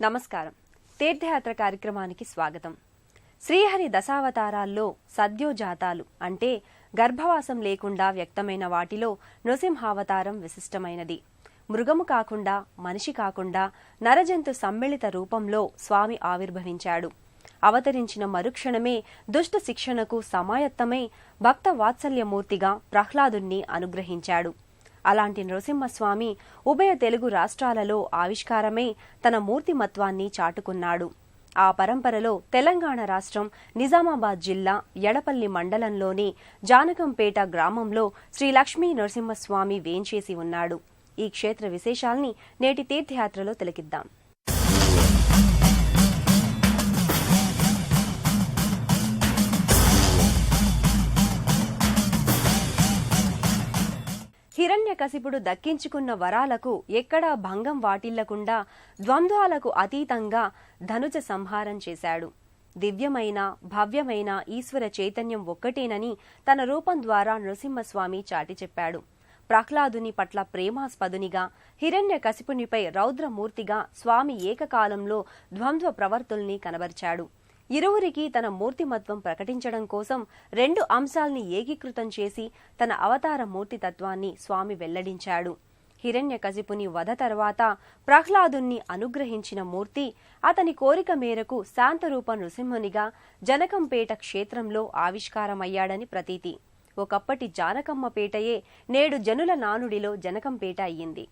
నమస్కారం. తీర్థయాత్ర కార్యక్రమానికి స్వాగతం. శ్రీహరి దశావతారాల్లో సద్యోజాతాలు అంటే గర్భవాసం లేకుండా వ్యక్తమైన వాటిలో నృసింహావతారం విశిష్టమైనది. మృగము కాకుండా, మనిషి కాకుండా నరజంతు సమ్మిళిత రూపంలో స్వామి ఆవిర్భవించాడు. అవతరించిన మరుక్షణమే దుష్ట శిక్షణకు సమాయత్తమై భక్త వాత్సల్యమూర్తిగా ప్రహ్లాదుణ్ణి అనుగ్రహించాడు. అలాంటి నృసింహస్వామి ఉభయ తెలుగు రాష్ట్రాలలో ఆవిష్కారమై తన మూర్తిమత్వాన్ని చాటుకున్నాడు. ఆ పరంపరలో తెలంగాణ రాష్ట్రం నిజామాబాద్ జిల్లా ఎడపల్లి మండలంలోని జానకంపేట గ్రామంలో శ్రీ లక్ష్మీ నరసింహస్వామి వేంచేసి ఉన్నాడు. ఈ క్షేత్ర విశేషాల్ని నేటి తీర్థయాత్రలో తిలకిద్దాం. హిరణ్యకశిపుడు దక్కించుకున్న వరాలకు ఎక్కడా భంగం వాటిల్లకుండా ద్వంద్వాలకు అతీతంగా ధనుజ సంహారం చేశాడు. దివ్యమైన, భవ్యమైన ఈశ్వర చైతన్యం ఒక్కటేనని తన రూపం ద్వారా నృసింహస్వామి చాటి చెప్పాడు. ప్రహ్లాదుని పట్ల ప్రేమాస్పదునిగా, హిరణ్యకశిపునిపై రౌద్రమూర్తిగా స్వామి ఏకకాలంలో ద్వంద్వ ప్రవర్తుల్ని కనబరిచాడు. ఇరువురికి తన మూర్తిమత్వం ప్రకటించడం కోసం రెండు అంశాల్ని ఏకీకృతం చేసి తన అవతార మూర్తితత్వాన్ని స్వామి వెల్లడించాడు. హిరణ్యకశిపుని వధ తర్వాత ప్రహ్లాదుణ్ణి అనుగ్రహించిన మూర్తి అతని కోరిక మేరకు శాంతరూప నృసింహునిగా జనకంపేట క్షేత్రంలో ఆవిష్కారమయ్యాడని ప్రతీతి. ఒకప్పటి జానకమ్మపేటయే నేడు జనుల నానుడిలో జనకంపేట అయ్యింది.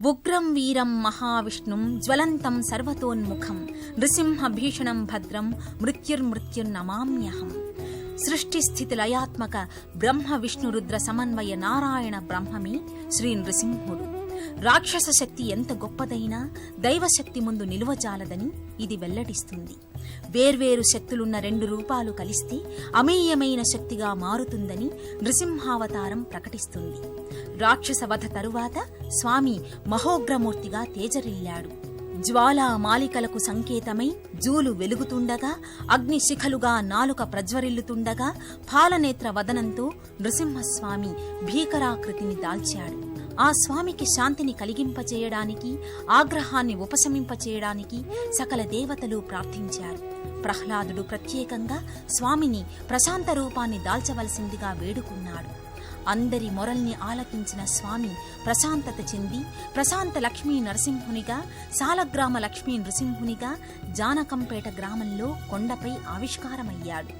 ఉగ్రం వీరం మహావిష్ణుం జ్వలంతం సర్వతోన్ముఖం నృసింహ భీషణం భద్రం మృత్యుర్నమామ్యహం. సృష్టిస్థితి లయాత్మక బ్రహ్మ విష్ణు రుద్ర సమన్వయ నారాయణ బ్రహ్మమే శ్రీ నృసింహుడు. రాక్షస శక్తి ఎంత గొప్పదైనా దైవశక్తి ముందు నిలువజాలదని ఇది వెల్లడిస్తుంది. వేర్వేరు శక్తులున్న రెండు రూపాలు కలిస్తే అమేయమైన శక్తిగా మారుతుందని నృసింహావతారం ప్రకటిస్తుంది. రాక్షస వధ తరువాత స్వామి మహోగ్రమూర్తిగా తేజరిల్లాడు. జ్వాలా మాలికలకు సంకేతమై జూలు వెలుగుతుండగా, అగ్నిశిఖలుగా నాలుక ప్రజ్వరిల్లుతుండగా పాలనేత్ర వదనంతో నృసింహస్వామి భీకరాకృతిని దాల్చాడు. ఆ స్వామికి శాంతిని కలిగింపచేయడానికి, ఆగ్రహాన్ని ఉపశమింపచేయడానికి సకల దేవతలు ప్రార్థించారు. ప్రహ్లాదుడు ప్రత్యేకంగా స్వామిని ప్రశాంత రూపాన్ని దాల్చవలసిందిగా వేడుకున్నాడు. అందరి మొరల్ని ఆలకించిన స్వామి ప్రశాంతత చెంది ప్రశాంత లక్ష్మీ నరసింహునిగా, సాలగ్రామ లక్ష్మీ నృసింహునిగా జానకంపేట గ్రామంలో కొండపై ఆవిష్కారమయ్యాడు.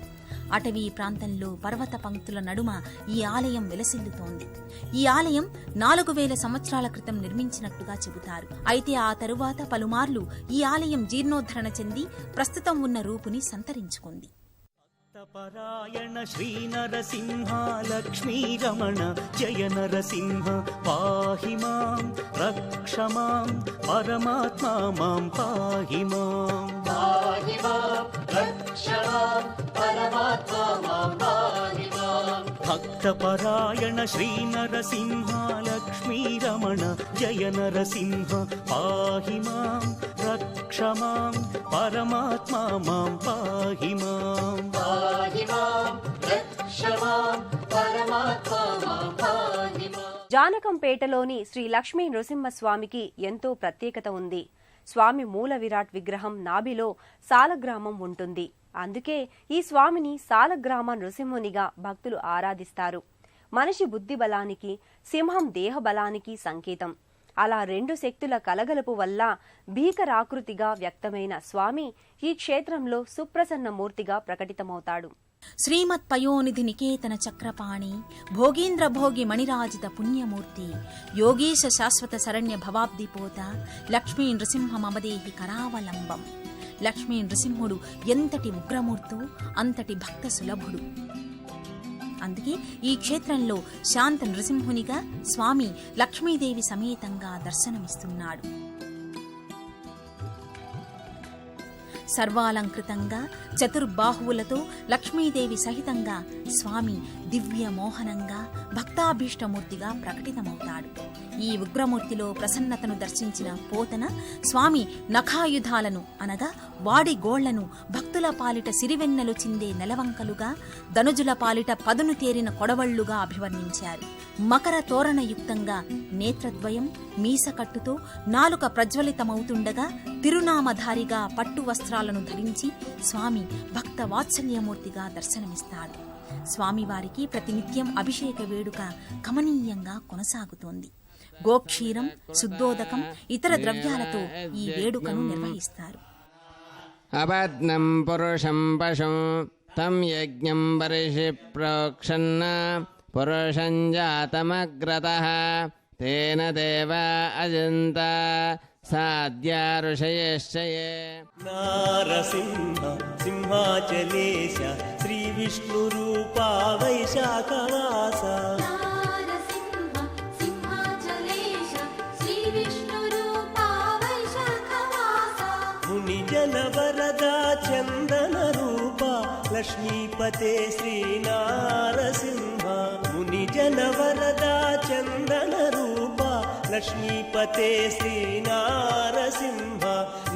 అటవీ ప్రాంతంలో పర్వత పంక్తుల నడుమ ఈ ఆలయం విలసిల్లుతోంది. ఈ ఆలయం 4000 సంవత్సరాల క్రితం నిర్మించినట్టుగా చెబుతారు. అయితే ఆ తరువాత పలుమార్లు ఈ ఆలయం జీర్ణోద్ధరణ చెంది ప్రస్తుతం ఉన్న రూపుని సంతరించుకుంది. పరాయణ శ్రీ నరసింహ లక్ష్మీ రమణ జయ నరసింహ పాహి మాం రక్ష మాం పరమాత్మా మాం పాహి మాం భక్త పరాయణ శ్రీ నరసింహ లక్ష్మీ రమణ జయ నరసింహ పాహి మాం రక్ష మాం పరమాత్మా మాం పాహి మాం. జానకంపేటలోని శ్రీ లక్ష్మీ నృసింహస్వామికి ఎంతో ప్రత్యేకత ఉంది. స్వామి మూల విరాట్ విగ్రహం నాభిలో సాలగ్రామం ఉంటుంది. అందుకే ఈ స్వామిని సాలగ్రామ నృసింహునిగా భక్తులు ఆరాధిస్తారు. మనిషి బుద్ధి బలానికి, సింహం దేహ బలానికి సంకేతం. అలా రెండు శక్తుల కలగలుపు వల్ల భీకరాకృతిగా వ్యక్తమైన స్వామి ఈ క్షేత్రంలో సుప్రసన్న మూర్తిగా ప్రకటితమవుతాడు. శ్రీమత్ పయోనిధి నికేతన చక్రపాణి భోగేంద్ర భోగి మణిరాజిత పుణ్యమూర్తి యోగేశ శాశ్వత శరణ్య భవాబ్దిపోత లక్ష్మీ నృసింహ మమదేహి కరావలంబం. లక్ష్మీ నృసింహుడు ఎంతటి ఉగ్రమూర్తో అంతటి భక్త సులభుడు. అందుకే ఈ క్షేత్రంలో శాంత నృసింహునిగా స్వామి లక్ష్మీదేవి సమేతంగా దర్శనమిస్తున్నాడు. సర్వాలంకృతంగా చతుర్బాహువులతో లక్ష్మీదేవి సహితంగా స్వామి దివ్య మోహనంగా భక్తాభీష్టమూర్తిగా ప్రకటితమవుతాడు. ఈ ఉగ్రమూర్తిలో ప్రసన్నతను దర్శించిన పోతన స్వామి నఖాయుధాలను అనగా వాడి గోళ్లను భక్తుల పాలిట సిరివెన్నెలు చిందే నెలవంకలుగా, ధనుజుల పాలిట పదును తేరిన కొడవళ్లుగా అభివర్ణించారు. మకర తోరణయుక్తంగా నేత్రద్వయం మీసకట్టుతో నాలుక ప్రజ్వలితమవుతుండగా తిరునామధారిగా పట్టు వస్త్రాలను ధరించి స్వామి భక్త వాత్సల్యమూర్తిగా దర్శనమిస్తాడు. స్వామివారికి ప్రతినిత్యం అభిషేక వేడుక కమనీయంగా కొనసాగుతోంది. గోక్షీరం, శుద్ధోదకం, ఇతర ద్రవ్యాలతో ఈ వేడుకను నిర్వహిస్తారు. అపద్నం పురుషం పశుం తం యజ్ఞం పరిషి ప్రోక్షన్న పురుషం జాతమగ్రతః తేన దేవ అజంత సాధ్యా ఋషయశ్చయే. నారసింహ సింహాచలేశ శ్రీ విష్ణు రూపా వైశాఖవాస. ముని జన వరదా చందన రూపా లక్ష్మీపతే శ్రీ నారసింహ. ముని జన వరదా చందన రూపా లక్ష్మీపతే శ్రీ నారసింహ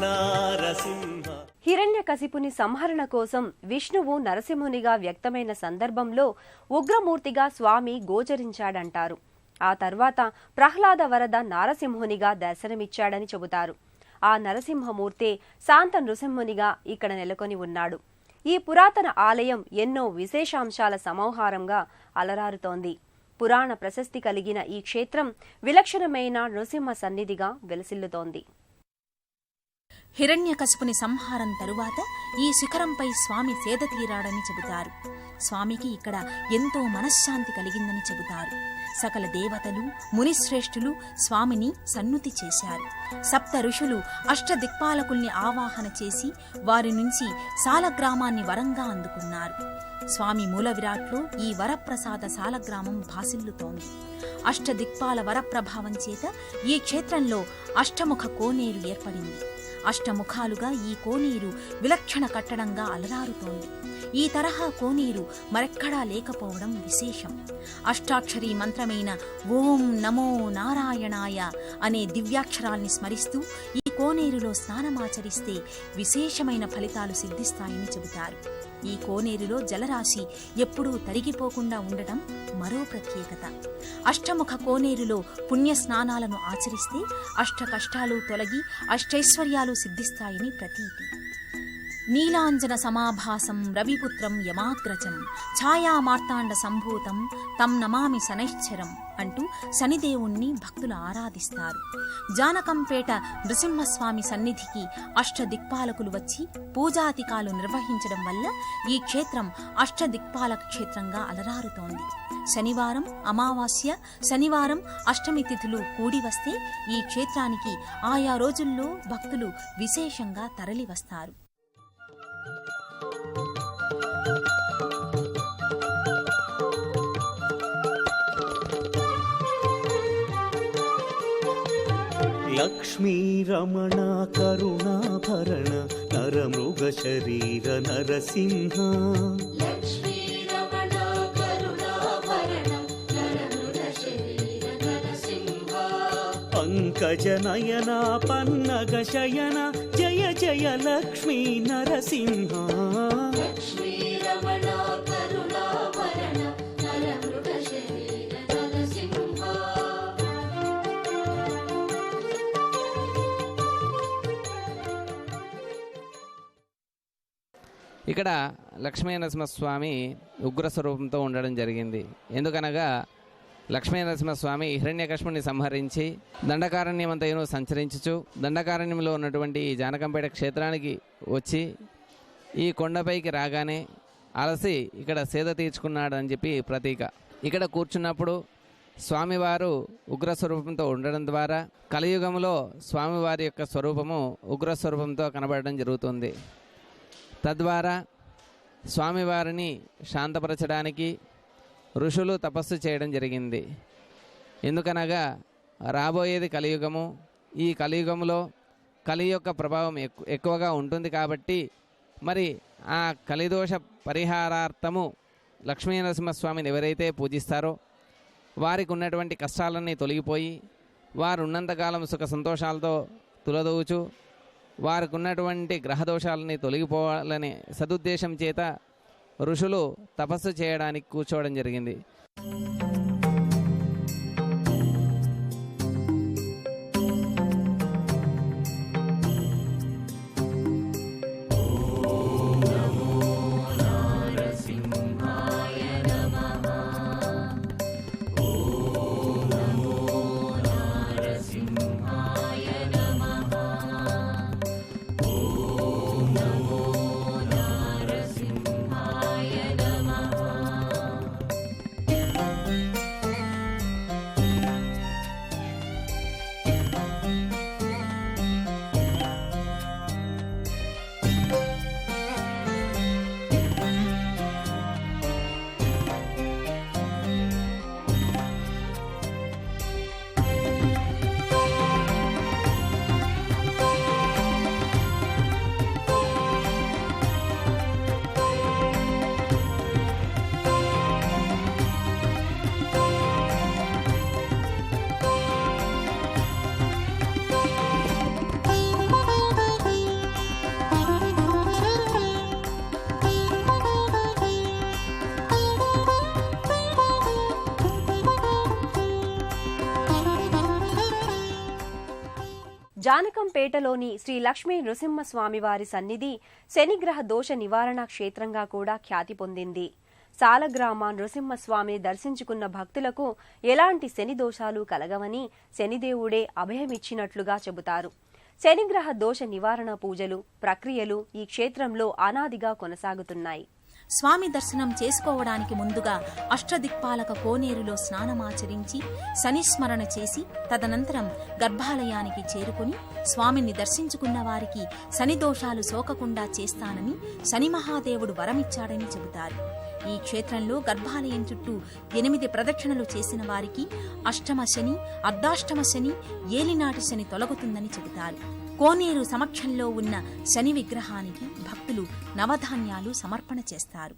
నారసింహ. హిరణ్యకశిపుని సంహరణ కోసం విష్ణువు నరసింహునిగా వ్యక్తమైన సందర్భంలో ఉగ్రమూర్తిగా స్వామి గోచరించాడంటారు. ఆ తర్వాత ప్రహ్లాద వరద నారసింహునిగా దర్శనమిచ్చాడని చెబుతారు. ఆ నరసింహమూర్తే శాంత నృసింహునిగా ఇక్కడ నెలకొని ఉన్నాడు. ఈ పురాతన ఆలయం ఎన్నో విశేషాంశాల సమాహారంగా అలరారుతోంది. పురాణ ప్రశస్తి కలిగిన ఈ క్షేత్రం విలక్షణమైన నృసింహ సన్నిధిగా వెలసిల్లుతోంది. హిరణ్యకశిపుని సంహారం తరువాత ఈ శిఖరంపై స్వామి సేద తీరాడని చెబుతారు. స్వామికి ఇక్కడ ఎంతో మనశ్శాంతి కలిగిందని చెబుతారు. సకల దేవతలు, మునిశ్రేష్ఠులు స్వామిని సన్నుతి చేశారు. సప్త ఋషులు అష్టదిక్పాలకుల్ని ఆవాహన చేసి వారి నుంచి సాలగ్రామాన్ని వరంగా అందుకున్నారు. స్వామి మూల విరాట్లో ఈ వరప్రసాద సాలగ్రామం భాసిల్లుతోంది. అష్టదిక్పాల వరప్రభావం చేత ఈ క్షేత్రంలో అష్టముఖ కోనేరు ఏర్పడింది. అష్టముఖాలుగా ఈ కోనేరు విలక్షణ కట్టడంగా అలరారుతోంది. ఈ తరహా కోనేరు మరెక్కడా లేకపోవడం విశేషం. అష్టాక్షరీ మంత్రమైన ఓం నమో నారాయణాయ అనే దివ్యాక్షరాల్ని స్మరిస్తూ ఈ కోనేరులో స్నానమాచరిస్తే విశేషమైన ఫలితాలు సిద్ధిస్తాయని చెబుతారు. ఈ కోనేరులో జలరాశి ఎప్పుడూ తరిగిపోకుండా ఉండటం మరో ప్రత్యేకత. అష్టముఖ కోనేరులో పుణ్య స్నానాలను ఆచరిస్తే అష్ట కష్టాలు తొలగి అష్టైశ్వర్యాలు సిద్ధిస్తాయని ప్రతీతి. నీలాంజన సమాభాసం రవిపుత్రం యమాగ్రజం ఛాయామార్తాండ సంభూతం తం నమామి శనైశ్చరం అంటూ శనిదేవుణ్ణి భక్తులు ఆరాధిస్తారు. జానకంపేట నృసింహస్వామి సన్నిధికి అష్టదిక్పాలకులు వచ్చి పూజాతికాలు నిర్వహించడం వల్ల ఈ క్షేత్రం అష్టదిక్పాలక క్షేత్రంగా అలరారుతోంది. శనివారం, అమావాస్య, శనివారం, అష్టమి తిథులు కూడి వస్తే ఈ క్షేత్రానికి ఆయా రోజుల్లో భక్తులు విశేషంగా తరలివస్తారు. లక్ష్మీ రమణ కరుణాభరణ నరమృగ శరీర నరసింహ. పంకజ నయన పన్నగ శయన జయ జయ లక్ష్మీ నరసింహ. ఇక్కడ లక్ష్మీనరసింహస్వామి ఉగ్రస్వరూపంతో ఉండడం జరిగింది. ఎందుకనగా లక్ష్మీనరసింహస్వామి హిరణ్యకశిపుని సంహరించి దండకారణ్యమంతయును సంచరించుచు దండకారణ్యంలో ఉన్నటువంటి ఈ జానకంపేట క్షేత్రానికి వచ్చి ఈ కొండపైకి రాగానే అలసి ఇక్కడ సేద తీర్చుకున్నాడని చెప్పి ప్రతీక. ఇక్కడ కూర్చున్నప్పుడు స్వామివారు ఉగ్రస్వరూపంతో ఉండడం ద్వారా కలియుగంలో స్వామివారి యొక్క స్వరూపము ఉగ్రస్వరూపంతో కనబడడం జరుగుతుంది. తద్వారా స్వామివారిని శాంతపరచడానికి ఋషులు తపస్సు చేయడం జరిగింది. ఎందుకనగా రాబోయేది కలియుగము. ఈ కలియుగంలో కలి యొక్క ప్రభావం ఎక్కువగా ఉంటుంది కాబట్టి మరి ఆ కలిదోష పరిహారార్థము లక్ష్మీనరసింహస్వామిని ఎవరైతే పూజిస్తారో వారికి ఉన్నటువంటి కష్టాలన్నీ తొలగిపోయి వారు ఉన్నంతకాలం సుఖ సంతోషాలతో తులదూచు వారికి ఉన్నటువంటి గ్రహదోషాలని తొలగిపోవాలనే సదుద్దేశం చేత ఋషులు తపస్సు చేయడానికి కూర్చోవడం జరిగింది. జానకంపేటలోని శ్రీ లక్ష్మీ నృసింహస్వామి వారి సన్నిధి శనిగ్రహ దోష నివారణ క్షేత్రంగా కూడా ఖ్యాతి పొందింది. సాలగ్రామ నృసింహస్వామిని దర్శించుకున్న భక్తులకు ఎలాంటి శని దోషాలు కలగవని శనిదేవుడే అభయమిచ్చినట్లుగా చెబుతారు. శనిగ్రహ దోష నివారణ పూజలు, ప్రక్రియలు ఈ క్షేత్రంలో అనాదిగా కొనసాగుతున్నాయి. స్వామి దర్శనం చేసుకోవడానికి ముందుగా అష్టదిక్పాలక కోనేరులో స్నానమాచరించి శనిస్మరణ చేసి తదనంతరం గర్భాలయానికి చేరుకుని స్వామిని దర్శించుకున్న వారికి శని దోషాలు సోకకుండా చేస్తానని శని మహాదేవుడు వరమిచ్చాడని చెబుతారు. ఈ క్షేత్రంలో గర్భాలయం చుట్టూ 8 ప్రదక్షిణలు చేసిన వారికి అష్టమ శని, అర్ధాష్టమ శని, ఏలినాటి శని తొలగుతుందని చెబుతారు. కోనేరు సమక్షంలో ఉన్న శని విగ్రహానికి భక్తులు నవధాన్యాలు సమర్పణ చేస్తారు.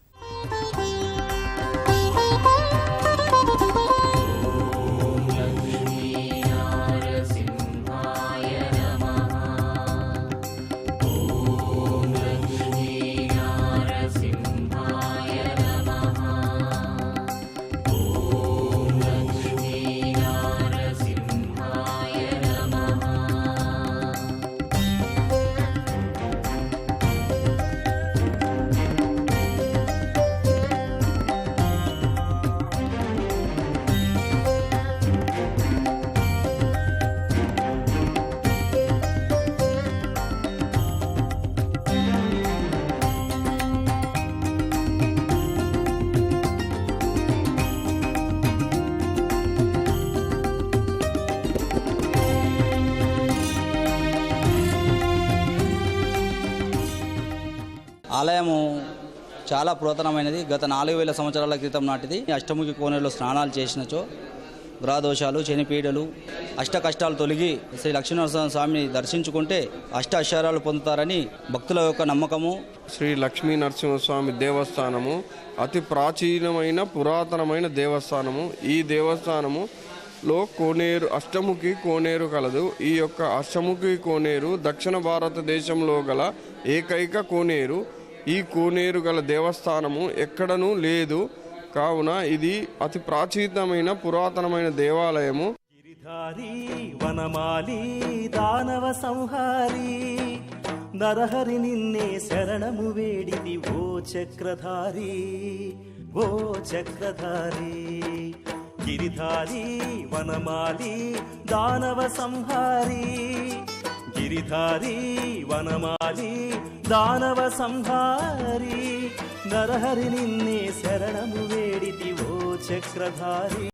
ఆలయము చాలా పురాతనమైనది. గత 4000 సంవత్సరాల క్రితం నాటిది. అష్టముఖి కోనేరులో స్నానాలు చేసినచో గ్రహదోషాలు, శనిపీడలు, అష్ట కష్టాలు తొలగి శ్రీ లక్ష్మీనరసింహ స్వామిని దర్శించుకుంటే అష్ట ఐశ్వర్యాలు పొందుతారని భక్తుల యొక్క నమ్మకము. శ్రీ లక్ష్మీ నరసింహస్వామి దేవస్థానము అతి ప్రాచీనమైన పురాతనమైన దేవస్థానము. ఈ దేవస్థానములో కోనేరు, అష్టముఖి కోనేరు కలదు. ఈ యొక్క అష్టముఖి కోనేరు దక్షిణ భారతదేశంలో గల ఏకైక కోనేరు. ఈ కోనేరు గల దేవస్థానము ఎక్కడనూ లేదు. కావున ఇది అతి ప్రాచీనమైన పురాతనమైన దేవాలయము. గిరిధారి వనమాలి దానవ సంహారి నరహరి నిన్నే శరణము వేడిది ఓ చక్రధారి, ఓ చక్రధారి. గిరిధారి వనమాలి దానవ సంహారి, గిరిధారి వనమాలి దానవ సంహారి నరహరి నిన్నే శరణము వేడితి ఓ చక్రధారి,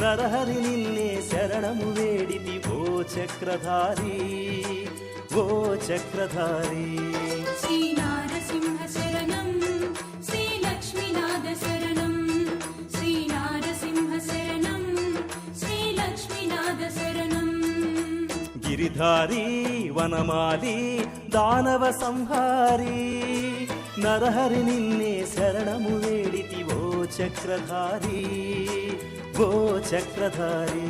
నరహరి నిన్నే శరణము వేడితి ఓ చక్రధారి, ఓ చక్రధారి. శ్రీ నారసింహ శరణం, శ్రీ లక్ష్మీనాథ శరణం, శ్రీ నారసింహ శరణం, శ్రీ లక్ష్మీనాథ శరణం. గిరిధారి వనమాలి దానవ సంహారి నరహరి నిన్నే శరణము వేడితి ఓ చక్రధారి ఓ చక్రధారి.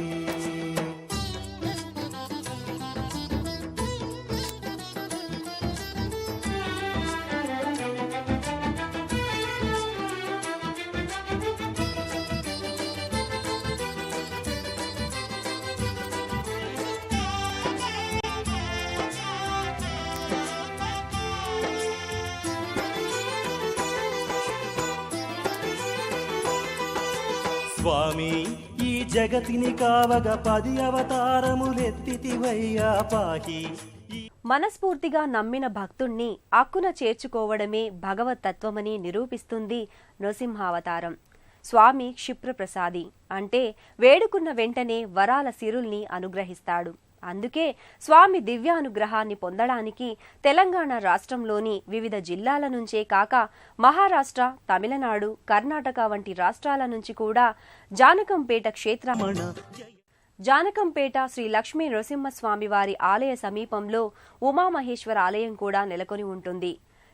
స్వామి ఈ జగతిని కావగ 10 అవతారములెత్తితివయ్యా పాహి. మనస్ఫూర్తిగా నమ్మిన భక్తుణ్ణి అక్కున చేర్చుకోవడమే భగవతత్వమని నిరూపిస్తుంది నృసింహావతారం. స్వామి క్షిప్రప్రసాది అంటే వేడుకున్న వెంటనే వరాల సిరుల్ని అనుగ్రహిస్తాడు. అందుకే స్వామి దివ్యానుగ్రహాన్ని పొందడానికి తెలంగాణ రాష్ట్రంలోని వివిధ జిల్లాల నుంచే కాక మహారాష్ట్ర, తమిళనాడు, కర్ణాటక వంటి రాష్ట్రాల నుంచి కూడా జానకంపేట శ్రీ లక్ష్మీ నృసింహస్వామి వారి ఆలయ సమీపంలో ఉమామహేశ్వర ఆలయం కూడా నెలకొని ఉంటుంది.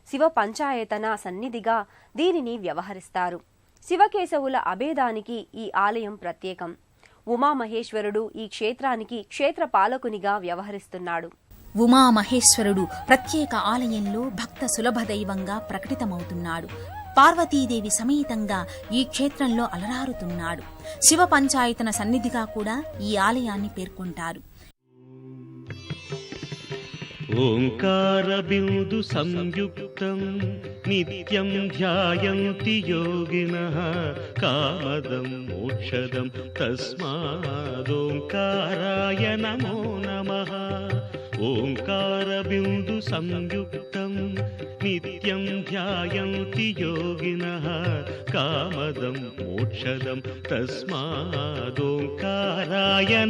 శివ పంచాయతన సన్నిధిగా దీనిని వ్యవహరిస్తారు. శివకేశవుల అభేదానికి ఈ ఆలయం ప్రత్యేకం. ఉమామహేశ్వరుడు ఈ క్షేత్రానికి క్షేత్ర పాలకునిగా వ్యవహరిస్తున్నాడు. ఉమామహేశ్వరుడు ప్రత్యేక ఆలయంలో భక్త సులభ దైవంగా ప్రకటితమవుతున్నాడు. పార్వతీదేవి సమేతంగా ఈ క్షేత్రంలో అలరారుతున్నాడు. శివ పంచాయతన సన్నిధిగా కూడా ఈ ఆలయాన్ని పేర్కొంటారు. ఓంకార బిందు సంయుక్తం నిత్యం ధ్యాయంతి యోగినః కామదం మోక్షదం తస్మాదోంకారాయ నమో నమః. ఓంకార బిందు సంయుక్తం నిత్యం ధ్యాయంతి యోగినః కామదం మోక్షదం తస్మాదోంకారాయ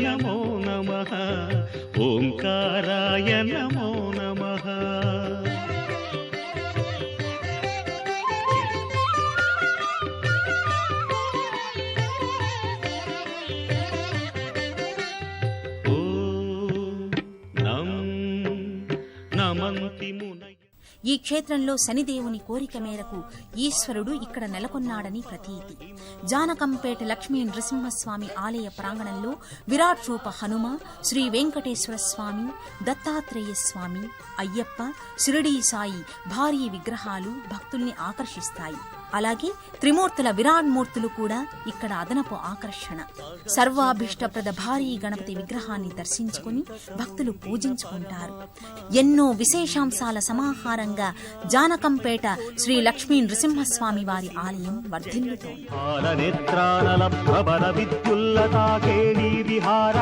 నమో నమః. ఓంకారాయ నమో నమః. ఈ క్షేత్రంలో శనిదేవుని కోరిక మేరకు ఈశ్వరుడు ఇక్కడ నెలకొన్నాడని ప్రతీతి. జానకంపేట లక్ష్మీ నృసింహస్వామి ఆలయ ప్రాంగణంలో విరాట్ రూప హనుమ, శ్రీ వెంకటేశ్వర స్వామి, దత్తాత్రేయ స్వామి, అయ్యప్ప, షిరిడీ సాయి భారీ విగ్రహాలు భక్తుల్ని ఆకర్షిస్తాయి. అలాగే త్రిమూర్తుల విరాట్మూర్తులు కూడా ఇక్కడ అదనపు ఆకర్షణ. సర్వాభిష్టప్రద భారీ గణపతి విగ్రహాన్ని దర్శించుకుని భక్తులు పూజించుకుంటారు. ఎన్నో విశేషాంశాల సమాహారంగా జానకంపేట శ్రీ లక్ష్మీ నృసింహస్వామి వారి ఆలయం వర్ధిల్లుతోంది. నేత్రానల ప్రబల విద్యుల్లతా కేళీ విహార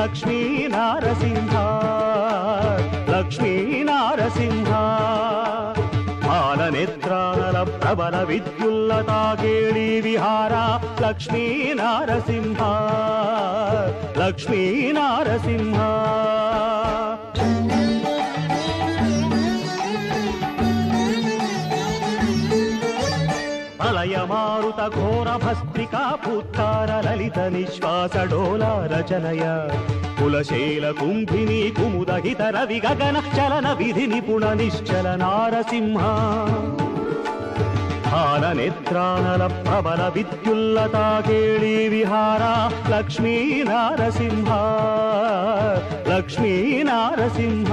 లక్ష్మీ నారసింహ లక్ష్మీ నారసింహ. ప్రళయమారుత ఘోర భస్త్రికా పూత్కార లలిత నిశ్వాస డోలా రచనయ కులశైల కుంభిని కుముదహిత రవి గగన చలన విధి నిపుణ నిశ్చల నారసింహ. నేత్రానల ప్రబల విద్యుల్లతా కేళీ విహార లక్ష్మీ నారసింహ లక్ష్మీ నారసింహ.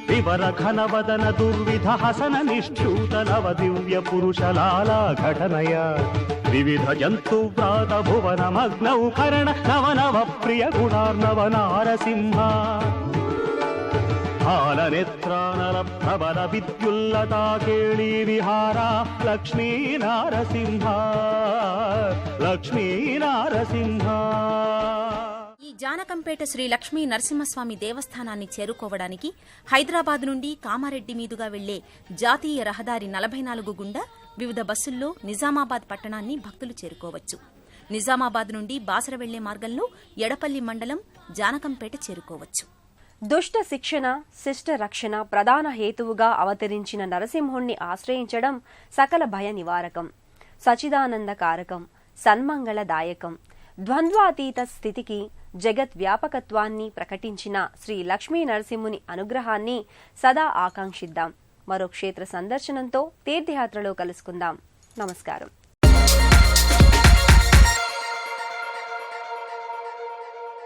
వివర ఘనవదన దుర్విధ హసన నిష్ఠూత నవ దివ్య పురుషలాలా ఘటనయ వివిధ జంతువ్రాత భువనమగ్నౌ కరణ నవ నవ ప్రియ గుణార్ణవ నారసింహ. నేత్రానల ప్రబల విద్యుల్లతా కేళీ విహార లక్ష్మీ నారసింహ లక్ష్మీ నారసింహ. ఈ జానకంపేట శ్రీ లక్ష్మీ నరసింహస్వామి దేవస్థానాన్ని చేరుకోవడానికి హైదరాబాద్ నుండి కామారెడ్డి మీదుగా వెళ్లే జాతీయ రహదారి 44 గుండా వివిధ బస్సుల్లో నిజామాబాద్ పట్టణాన్ని భక్తులు చేరుకోవచ్చు. నిజామాబాద్ నుండి బాసర వెళ్లే మార్గంలో ఎడపల్లి మండలం జానకంపేట చేరుకోవచ్చు. దుష్ట శిక్షణ, శిష్ట రక్షణ ప్రధాన హేతువుగా అవతరించిన నరసింహుణ్ణి ఆశ్రయించడం సకల భయ నివారకం. సచిదానందకారకం, సన్మంగళదాయకం, ద్వంద్వాతీత స్థితికి జగత్ వ్యాపకత్వాన్ని ప్రకటించిన శ్రీ లక్ష్మీ నరసింహుని అనుగ్రహాన్ని సదా ఆకాంక్షిద్దాం. మరో క్షేత్ర సందర్శనంతో తీర్థయాత్రలో కలుసుకుందాం. నమస్కారం.